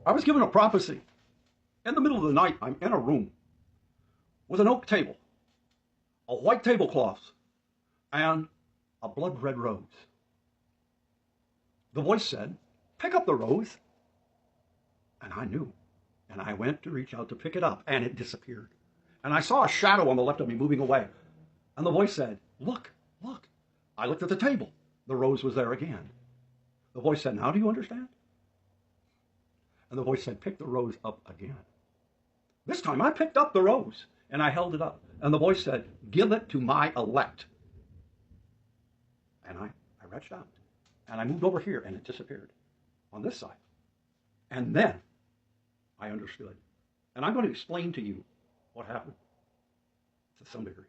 I was given a prophecy. In the middle of the night, I'm in a room with an oak table, a white tablecloth, and a blood red rose. The voice said, "Pick up the rose." And I knew. And I went to reach out to pick it up, and it disappeared. And I saw a shadow on the left of me moving away. And the voice said, "Look, look." I looked at the table. The rose was there again. The voice said, "Now do you understand?" And the voice said, "Pick the rose up again." This time I picked up the rose, and I held it up. And the voice said, "Give it to my elect." And I reached out. And I moved over here, and it disappeared on this side. And then I understood. And I'm going to explain to you what happened to some degree.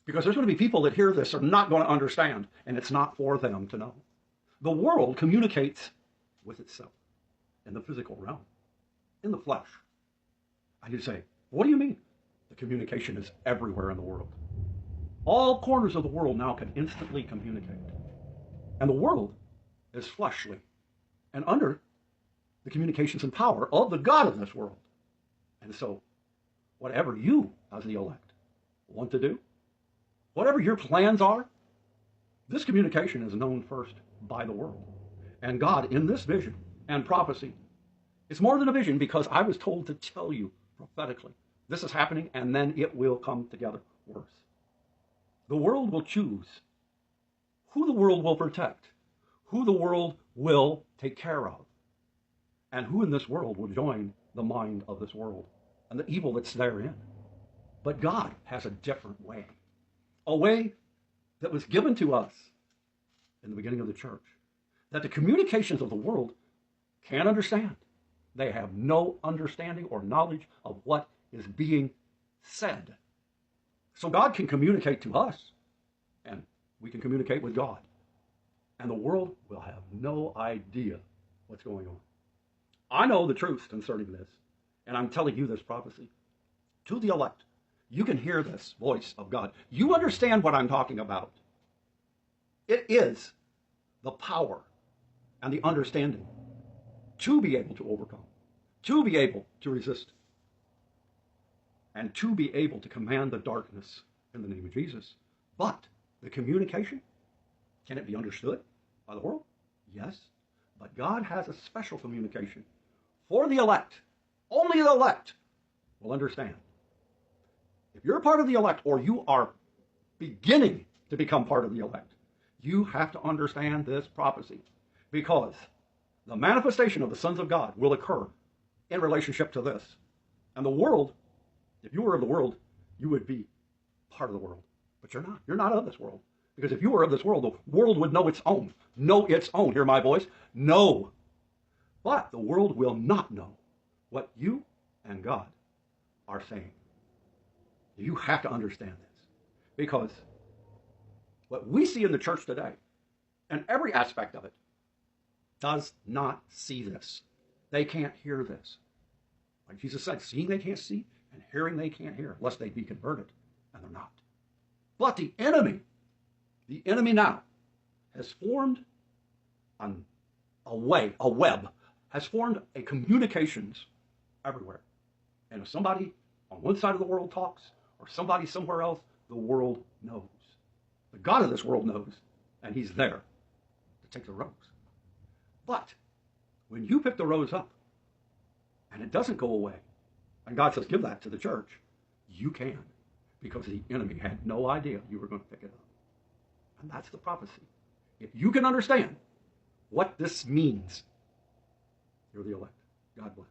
Because there's going to be people that hear this are not going to understand, and it's not for them to know. The world communicates with itself in the physical realm, in the flesh. And you say, "What do you mean?" The communication is everywhere in the world. All corners of the world now can instantly communicate. And the world is fleshly and under the communications and power of the God of this world. And so, whatever you, as the elect, want to do, whatever your plans are, this communication is known first by the world. And God, in this vision and prophecy, it's more than a vision, because I was told to tell you prophetically, this is happening, and then it will come together worse. The world will choose who the world will protect, who the world will take care of, and who in this world will join the mind of this world and the evil that's therein. But God has a different way, a way that was given to us in the beginning of the church, that the communications of the world can't understand. They have no understanding or knowledge of what is being said. So God can communicate to us, and we can communicate with God. And the world will have no idea what's going on. I know the truth concerning this, and I'm telling you this prophecy. To the elect, you can hear this voice of God. You understand what I'm talking about. It is the power and the understanding to be able to overcome, to be able to resist, and to be able to command the darkness in the name of Jesus. But the communication, can it be understood by the world? Yes. But God has a special communication for the elect. Only the elect will understand. If you're a part of the elect, or you are beginning to become part of the elect, you have to understand this prophecy, because the manifestation of the sons of God will occur in relationship to this. And the world, if you were of the world, you would be part of the world. But you're not. You're not of this world. Because if you were of this world, the world would know its own. Know its own. Hear my voice? Know. But the world will not know what you and God are saying. You have to understand this. Because what we see in the church today, and every aspect of it, does not see this. They can't hear this. Like Jesus said, seeing they can't see, and hearing they can't hear, lest they be converted. And they're not. But the enemy now has formed a web, has formed a communications everywhere. And if somebody on one side of the world talks, or somebody somewhere else, the world knows. The God of this world knows, and he's there to take the rose. But when you pick the rose up, and it doesn't go away, and God says, give that to the church, you can, because the enemy had no idea you were going to pick it up. And that's the prophecy. If you can understand what this means, you're the elect. God bless.